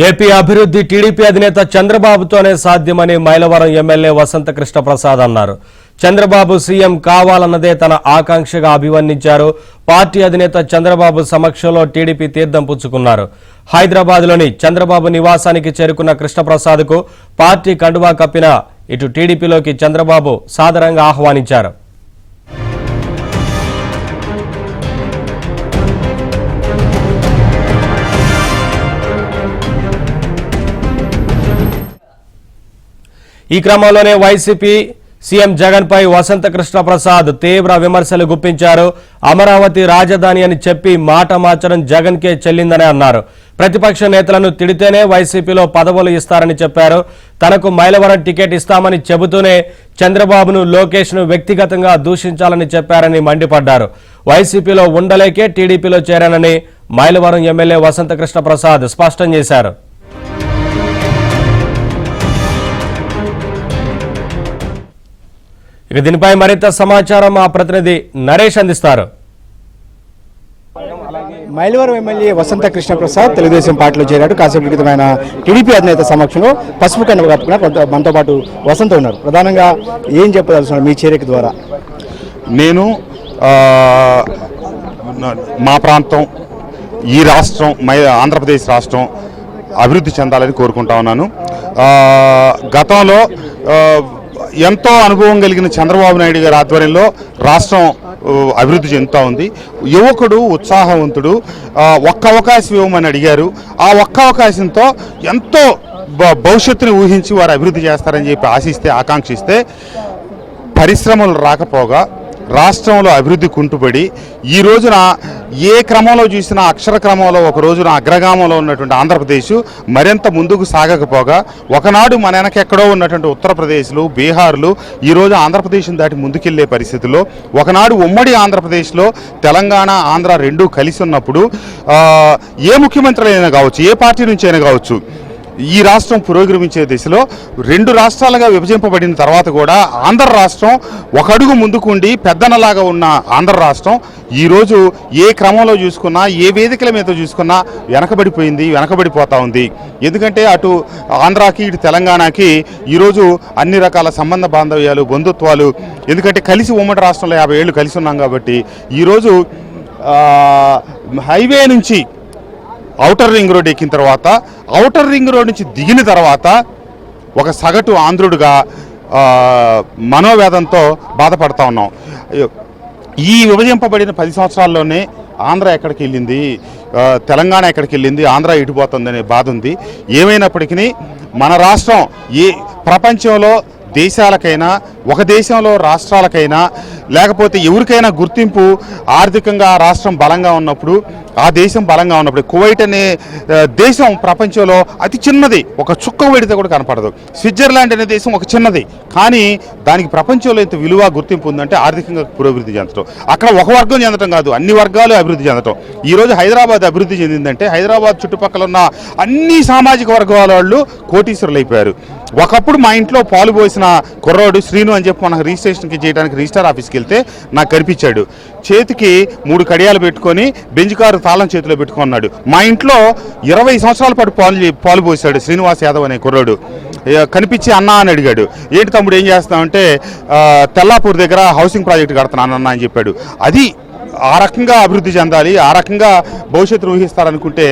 AP అభివృద్ధి TDP అధినేత చంద్రబాబుతోనే సాధ్యమని మైలవరం ఎమ్మెల్యే వసంత కృష్ణ ప్రసాద్ అన్నారు. చంద్రబాబు సీఎం కావాలన్నదే తన ఆకాంక్షగా అభివర్ణించారు. పార్టీ అధినేత చంద్రబాబు సమక్షంలో టీడీపీ తీర్థం పుచ్చుకున్నారు. హైదరాబాద్లోని చంద్రబాబు నివాసానికి చేరుకున్న కృష్ణప్రసాద్కు పార్టీ కండువా కప్పిన ఇటు టీడీపీలోకి చంద్రబాబు సాదరంగా ఆహ్వానించారు. ఈ క్రమంలోనే వైసీపీ సీఎం జగన్ పై వసంత కృష్ణ ప్రసాద్ తీవ్ర విమర్శలు గుప్పించారు. అమరావతి రాజధాని అని చెప్పి మాట మార్చడం జగన్ కే చెల్లిందని అన్నారు. ప్రతిపక్ష నేతలను తిడితేనే వైసీపీలో పదవులు ఇస్తారని చెప్పారు. తనకు మైలవరం టికెట్ ఇస్తామని చెబుతూనే చంద్రబాబును లోకేష్ ను వ్యక్తిగతంగా దూషించాలని చెప్పారని మండిపడ్డారు. వైసీపీలో ఉండలేకే టీడీపీలో చేరానని మైలవరం ఎమ్మెల్యే వసంత కృష్ణ ప్రసాద్ స్పష్టం చేశారు. ఇక దీనిపై మరింత సమాచారం మా ప్రతినిధి నరేష్ అందిస్తారు. మైలవరం ఎమ్మెల్యే వసంత కృష్ణ ప్రసాద్ తెలుగుదేశం పార్టీలో చేరాడు. కాసేపు క్రితమైన టీడీపీ అధినేత సమక్షంలో పసుపు కండువ కప్పుకున్న మనతో పాటు వసంత ఉన్నారు. ప్రధానంగా ఏం చెప్పదలుచున్నారు మీ చేరిక ద్వారా? నేను మా ప్రాంతం, ఈ రాష్ట్రం, ఆంధ్రప్రదేశ్ రాష్ట్రం అభివృద్ధి చెందాలని కోరుకుంటా ఉన్నాను. గతంలో ఎంతో అనుభవం కలిగిన చంద్రబాబు నాయుడు గారి ఆధ్వర్యంలో రాష్ట్రం అభివృద్ధి చెందుతూ ఉంది. యువకుడు, ఉత్సాహవంతుడు, ఒక్క అవకాశం ఇవ్వమని అడిగారు. ఆ ఒక్క అవకాశంతో ఎంతో భవిష్యత్తుని ఊహించి వారు అభివృద్ధి చేస్తారని చెప్పి ఆశిస్తే, ఆకాంక్షిస్తే పరిశ్రమలు రాకపోగా రాష్ట్రంలో అభివృద్ధి కుంటుపడి ఈ రోజున ఏ క్రమంలో చూసినా అక్షర క్రమంలో ఒక రోజున అగ్రగామంలో ఉన్నటువంటి ఆంధ్రప్రదేశ్ మరింత ముందుకు సాగకపోగా ఒకనాడు మన వెనకెక్కడో ఉన్నటువంటి ఉత్తరప్రదేశ్లు, బీహార్లు ఈరోజు ఆంధ్రప్రదేశ్ని దాటి ముందుకెళ్లే పరిస్థితుల్లో, ఒకనాడు ఉమ్మడి ఆంధ్రప్రదేశ్లో తెలంగాణ, ఆంధ్ర రెండూ కలిసి ఉన్నప్పుడు ఏ ముఖ్యమంత్రి అయినా కావచ్చు, ఏ పార్టీ నుంచి అయినా కావచ్చు, ఈ రాష్ట్రం పురోగమించే దిశలో రెండు రాష్ట్రాలుగా విభజింపబడిన తర్వాత కూడా ఆంధ్ర రాష్ట్రం ఒక అడుగు ముందుకుండి పెద్దనలాగా ఉన్న ఆంధ్ర రాష్ట్రం ఈరోజు ఏ క్రమంలో చూసుకున్నా, ఏ వేదికల మీద చూసుకున్నా వెనకబడిపోతూ ఉంది. ఎందుకంటే అటు ఆంధ్రాకి, ఇటు తెలంగాణకి ఈరోజు అన్ని రకాల సంబంధ బాంధవ్యాలు, బంధుత్వాలు, ఎందుకంటే కలిసి ఉమ్మడి రాష్ట్రంలో 50 ఏళ్ళు కలిసి ఉన్నాం కాబట్టి ఈరోజు హైవే నుంచి ఔటర్ రింగ్ రోడ్ ఎక్కిన తర్వాత, ఔటర్ రింగ్ రోడ్ నుంచి దిగిన తర్వాత ఒక సగటు ఆంధ్రుడిగా మనోవేదంతో బాధపడతా ఉన్నాం. ఈ విభజింపబడిన 10 సంవత్సరాల్లోనే ఆంధ్ర ఎక్కడికి వెళ్ళింది, తెలంగాణ ఎక్కడికి వెళ్ళింది, ఆంధ్ర ఇటుపోతుందనే బాధ ఉంది. ఏమైనప్పటికీ మన రాష్ట్రం ప్రపంచంలో దేశాలకైనా, ఒక దేశంలో రాష్ట్రాలకైనా, లేకపోతే ఎవరికైనా గుర్తింపు ఆర్థికంగా రాష్ట్రం బలంగా ఉన్నప్పుడు, ఆ దేశం బలంగా ఉన్నప్పుడు, కువైట్ అనే దేశం ప్రపంచంలో అతి చిన్నది, ఒక చుక్క పెడితే కూడా కనపడదు. స్విట్జర్లాండ్ అనే దేశం ఒక చిన్నది, కానీ దానికి ప్రపంచంలో ఇంత విలువ, గుర్తింపు ఉందంటే ఆర్థికంగా పురోభివృద్ధి చెందడం. అక్కడ ఒక వర్గం చెందడం కాదు, అన్ని వర్గాలు అభివృద్ధి చెందడం. ఈరోజు హైదరాబాద్ అభివృద్ధి చెందిందంటే హైదరాబాద్ చుట్టుపక్కల ఉన్న అన్ని సామాజిక వర్గాల వాళ్ళు కోటీశ్వరులు అయిపోయారు. ఒకప్పుడు మా ఇంట్లో పాలు పోసిన కుర్రోడు శ్రీను అని చెప్పి మనకు రిజిస్ట్రేషన్కి చేయడానికి రిజిస్టర్ ఆఫీస్కి వెళ్తే నాకు కనిపించాడు. చేతికి 3 కడియాలు పెట్టుకొని బెంజ్ కారు తాళం చేతిలో పెట్టుకున్నాడు. మా ఇంట్లో 20 సంవత్సరాల పాటు పాలు పోసాడు శ్రీనివాస్ యాదవ్ అనే కుర్రోడు. కనిపించి అన్నా అని అడిగాడు. ఏంటి తమ్ముడు ఏం చేస్తామంటే తెల్లాపూర్ దగ్గర హౌసింగ్ ప్రాజెక్ట్ కడుతున్నాను అన్న అని చెప్పాడు. అది ఆ రకంగా అభివృద్ధి చెందాలి, ఆ రకంగా భవిష్యత్తు ఊహిస్తారనుకుంటే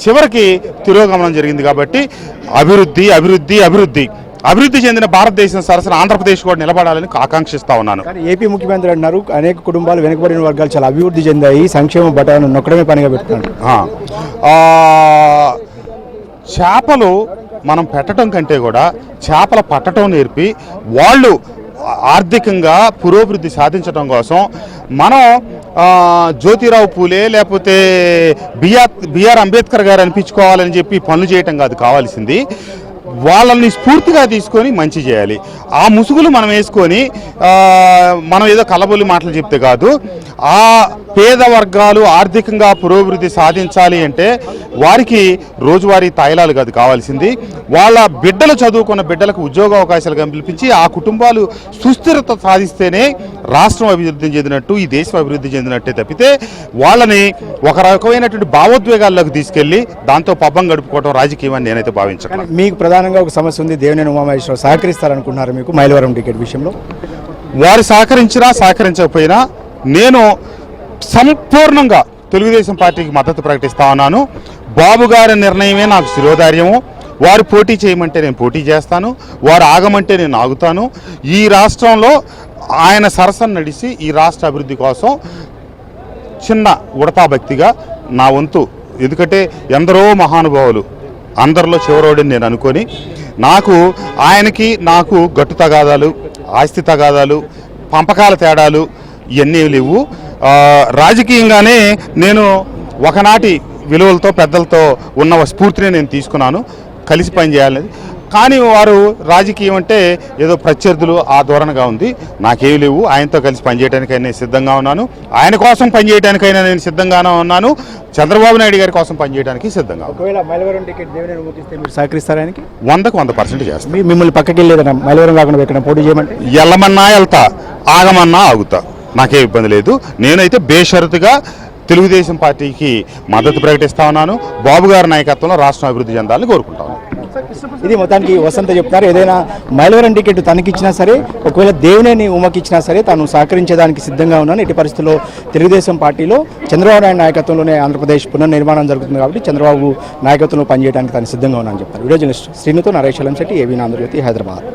చివరికి తిరోగమనం జరిగింది. కాబట్టి అభివృద్ధి అభివృద్ధి అభివృద్ధి అభివృద్ధి చెందిన భారతదేశం సరసన ఆంధ్రప్రదేశ్ కూడా నిలబడాలని ఆకాంక్షిస్తా ఉన్నాను. కానీ ఏపీ ముఖ్యమంత్రి అంటున్నారు అనేక కుటుంబాలు, వెనుకబడిన వర్గాలు చాలా అభివృద్ధి చెందాయి, సంక్షేమ బటాను నొక్కడమే పనిగా పెడుతున్నారు. చేపలు మనం పెట్టడం కంటే కూడా చేపల పట్టడం నేర్పి వాళ్ళు ఆర్థికంగా పురోభివృద్ధి సాధించడం కోసం మనం జ్యోతిరావు పూలే లేకపోతే బిఆర్ అంబేద్కర్ గారు అనిపించుకోవాలని చెప్పి పనులు చేయటం కాదు కావాల్సింది. వాళ్ళని స్ఫూర్తిగా తీసుకొని మంచి చేయాలి. ఆ ముసుగులు మనం వేసుకొని మనం ఏదో కలబొల్లి మాటలు చెప్తే కాదు. ఆ పేద వర్గాలు ఆర్థికంగా పురోభివృద్ధి సాధించాలి అంటే వారికి రోజువారీ తాయిలాలు కాదు కావాల్సింది, వాళ్ళ బిడ్డలు చదువుకున్న బిడ్డలకు ఉద్యోగ అవకాశాలు కల్పించి ఆ కుటుంబాలు సుస్థిరత సాధిస్తేనే రాష్ట్రం అభివృద్ధి చెందినట్టు, ఈ దేశం అభివృద్ధి చెందినట్టే తప్పితే వాళ్ళని ఒక రకమైనటువంటి భావోద్వేగాల్లోకి తీసుకెళ్లి దాంతో పబ్బం గడుపుకోవడం రాజకీయం అని నేనైతే భావించను. మీకు ప్రధానంగా ఒక సమస్య ఉంది, దేవినేని ఉమామహేశ్వరరావు సహకరిస్తారనుకున్నారు మీకు మైలవరం టికెట్ విషయంలో? వారు సహకరించినా సహకరించకపోయినా నేను సంపూర్ణంగా తెలుగుదేశం పార్టీకి మద్దతు ప్రకటిస్తా ఉన్నాను. బాబు గారి నిర్ణయమే నాకు శిరోధార్యము. వారు పోటీ చేయమంటే నేను పోటీ చేస్తాను, వారు ఆగమంటే నేను ఆగుతాను. ఈ రాష్ట్రంలో ఆయన సరసన నడిచి ఈ రాష్ట్ర అభివృద్ధి కోసం చిన్న ఉడతా భక్తిగా నా వంతు, ఎందుకంటే ఎందరో మహానుభావులు అందరిలో చివరోడని నేను అనుకొని, ఆయనకి నాకు గట్టు తగాదాలు, ఆస్తి తగాదాలు, పంపకాల తేడాలు ఇవన్నీ లేవు. రాజకీయంగానే నేను ఒకనాటి విలువలతో పెద్దలతో ఉన్న స్ఫూర్తిని నేను తీసుకున్నాను, కలిసి పనిచేయాలని. కానీ వారు రాజకీయం అంటే ఏదో ప్రత్యర్థులు ఆ ధోరణిగా ఉంది. నాకేమి లేవు. ఆయనతో కలిసి పనిచేయడానికైనా నేను సిద్ధంగా ఉన్నాను, ఆయన కోసం పనిచేయడానికైనా నేను సిద్ధంగానే ఉన్నాను, చంద్రబాబు నాయుడు గారి కోసం పనిచేయడానికి సిద్ధంగా. ఒకవేళ మైలవరం టికెట్ దేవినేని ఉమాకిస్తే మీరు సహకరిస్తారానికి? 100% చేస్తాను. మిమ్మల్ని పక్కకి వెళ్ళేదన్నా మైలవరం కాకుండా ఎక్కడ పోటీ చేయమంటే? వెళ్ళమన్నా వెళ్తా, ఆగమన్నా ఆగుతా, నాకే ఇబ్బంది లేదు. నేనైతే బేషరతుగా తెలుగుదేశం పార్టీకి మద్దతు ప్రకటిస్తా ఉన్నాను. బాబు గారి నాయకత్వంలో రాష్ట్రం అభివృద్ధి చెందాలని కోరుకుంటాను. ఇది మొత్తానికి వసంత చెప్తున్నారు, ఏదైనా మైలవరం టికెట్ తనకిచ్చినా సరే, ఒకవేళ దేవినేని ఉమకి ఇచ్చినా సరే తాను సహకరించేదానికి సిద్ధంగా ఉన్నాను. ఎట్టి పరిస్థితుల్లో తెలుగుదేశం పార్టీలో చంద్రబాబు నాయుడు నాయకత్వంలోనే ఆంధ్రప్రదేశ్ పునర్నిర్మాణం జరుగుతుంది కాబట్టి చంద్రబాబు నాయకత్వంలో పనిచేయడానికి తాను సిద్ధంగా ఉన్నానని చెప్తారు. వీడియో జర్నలిస్ట్ శ్రీనుతో నరేష్ అలంశెట్టి, ఏబీఎన్ ఆంధ్రజ్యోతి, హైదరాబాద్.